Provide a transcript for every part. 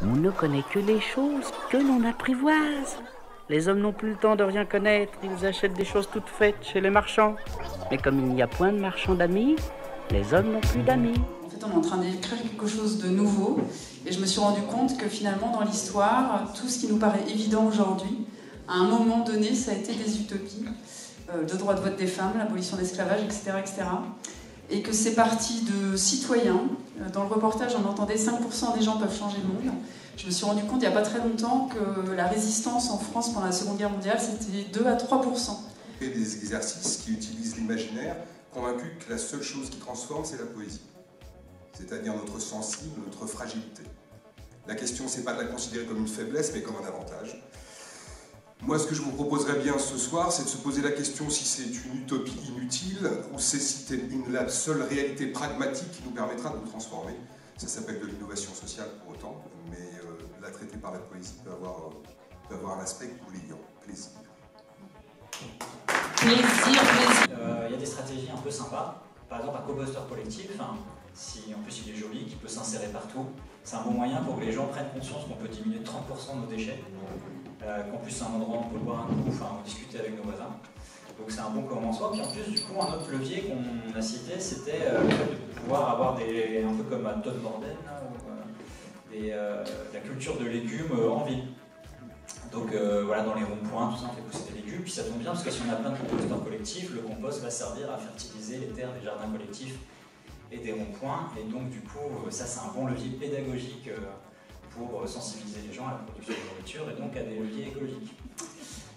On ne connaît que les choses que l'on apprivoise. Les hommes n'ont plus le temps de rien connaître, ils achètent des choses toutes faites chez les marchands. Mais comme il n'y a point de marchands d'amis, les hommes n'ont plus d'amis. En fait, on est en train d'écrire quelque chose de nouveau, et je me suis rendu compte que finalement, dans l'histoire, tout ce qui nous paraît évident aujourd'hui, à un moment donné, ça a été des utopies. Le droit de vote des femmes, l'abolition de l'esclavage, etc., etc. Et que c'est parti de citoyens. Dans le reportage, on entendait 5% des gens peuvent changer le monde. Je me suis rendu compte il n'y a pas très longtemps que la résistance en France pendant la Seconde Guerre mondiale, c'était 2 à 3%. Et des exercices qui utilisent l'imaginaire, convaincus que la seule chose qui transforme, c'est la poésie. C'est-à-dire notre sensible, notre fragilité. La question, c'est pas de la considérer comme une faiblesse, mais comme un avantage. Moi, ce que je vous proposerais bien ce soir, c'est de se poser la question si c'est une utopie inutile ou c'est la seule réalité pragmatique qui nous permettra de nous transformer. Ça s'appelle de l'innovation sociale pour autant, mais la traiter par la poésie peut avoir un aspect bouillant. Plaisir. Il y a des stratégies un peu sympas. Par exemple, un coposter collectif, si en plus il est joli, qui peut s'insérer partout. C'est un bon moyen pour que les gens prennent conscience qu'on peut diminuer de 30% de nos déchets. Qu'en plus c'est un endroit où on peut boire un coup, discuter avec nos voisins. Donc c'est un bon commencement. Puis en plus, du coup, un autre levier qu'on a cité, c'était le fait de pouvoir avoir un peu comme à Todd Borden, la culture de légumes en ville. Donc voilà, dans les ronds-points, tout ça, on fait pousser des légumes. Puis ça tombe bien, parce que si on a plein de composteurs collectifs, le compost va servir à fertiliser les terres des jardins collectifs et des ronds-points. Et donc du coup, ça c'est un bon levier pédagogique pour sensibiliser les gens à la production de nourriture et donc à des leviers écologiques.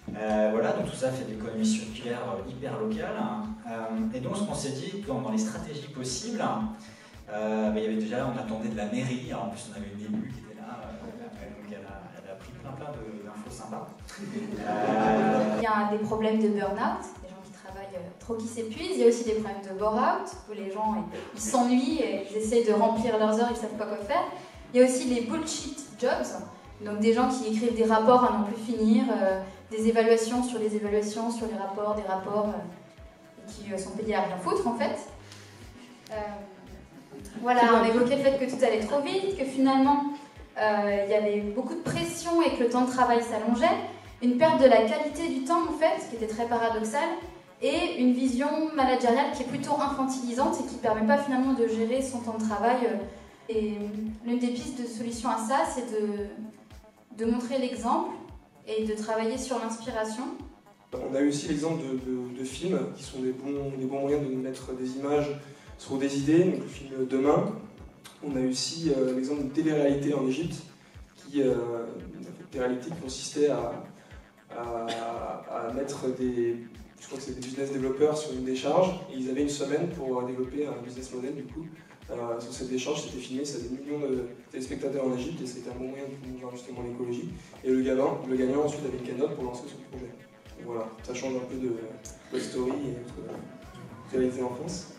Voilà, donc tout ça fait de l'économie circulaire hyper locale. Et donc ce qu'on s'est dit, dans les stratégies possibles, il y avait déjà, on attendait de la mairie, en plus on avait une élue qui était là, donc elle a pris plein d'infos sympas. Il y a des problèmes de burn-out, des gens qui travaillent trop, qui s'épuisent. Il y a aussi des problèmes de bore-out, où les gens ils s'ennuient et ils essayent de remplir leurs heures, ils ne savent pas quoi faire. Il y a aussi les bullshit jobs, donc des gens qui écrivent des rapports à n'en plus finir, des évaluations sur les évaluations, sur les rapports, des rapports qui sont payés à rien foutre en fait. Voilà, on a évoqué le fait que tout allait trop vite, que finalement il y avait beaucoup de pression et que le temps de travail s'allongeait, une perte de la qualité du temps en fait, qui était très paradoxale, et une vision managériale qui est plutôt infantilisante et qui ne permet pas finalement de gérer son temps de travail. Et l'une des pistes de solution à ça, c'est de montrer l'exemple et de travailler sur l'inspiration. On a eu aussi l'exemple de films qui sont des bons moyens de mettre des images sur des idées, donc le film Demain. On a eu aussi l'exemple d'une télé-réalité en Égypte, des réalités qui consistaient à mettre je crois que c'était des business développeurs sur une décharge, et ils avaient une semaine pour développer un business model du coup. Sur cette décharge, c'était filmé, ça a des millions de téléspectateurs en Égypte, et c'était un bon moyen de promouvoir justement l'écologie. Et le gagnant ensuite avait une cagnotte pour lancer son projet. Donc voilà, ça change un peu de Toy Story et notre réalité en France.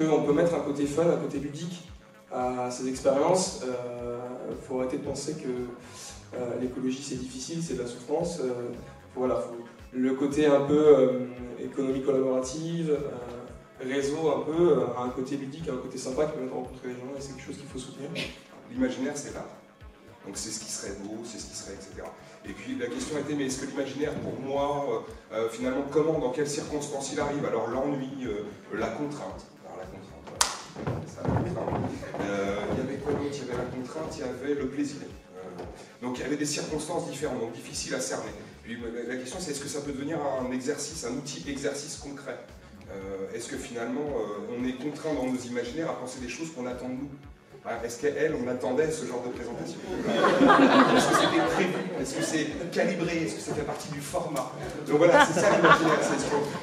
On peut mettre un côté fun, un côté ludique à ces expériences. Faut arrêter de penser que l'écologie c'est difficile, c'est de la souffrance. Le côté un peu économie collaborative, réseau un peu, a un côté ludique, un côté sympa qui permet de rencontrer les gens, et c'est quelque chose qu'il faut soutenir. L'imaginaire, c'est l'art. Donc c'est ce qui serait beau, c'est ce qui serait, etc. Et puis la question était, mais est-ce que l'imaginaire, pour moi, finalement, comment, dans quelles circonstances il arrive? Alors l'ennui, la contrainte. Alors la contrainte, voilà. Ça, la contrainte. Il y avait quoi d'autre? Il y avait la contrainte, il y avait le plaisir. Donc il y avait des circonstances différentes, donc difficiles à cerner. Puis la question, c'est est-ce que ça peut devenir un exercice, un outil exercice concret? Est-ce que finalement, on est contraint dans nos imaginaires à penser des choses qu'on attend de nous? Est-ce qu'elle, on attendait ce genre de présentation? Est-ce que c'était prévu? Est-ce que c'est calibré? Est-ce que ça fait partie du format? Donc voilà, c'est ça l'imaginaire.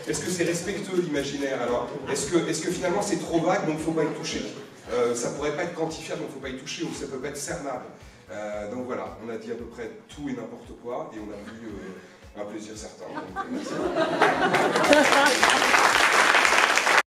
Est-ce que c'est respectueux l'imaginaire? Alors, est-ce que finalement c'est trop vague, donc il ne faut pas y toucher? Ça ne pourrait pas être quantifiable, donc il ne faut pas y toucher, ou ça ne peut pas être cernable. Donc voilà, on a dit à peu près tout et n'importe quoi, et on a vu un plaisir certain. Donc, merci.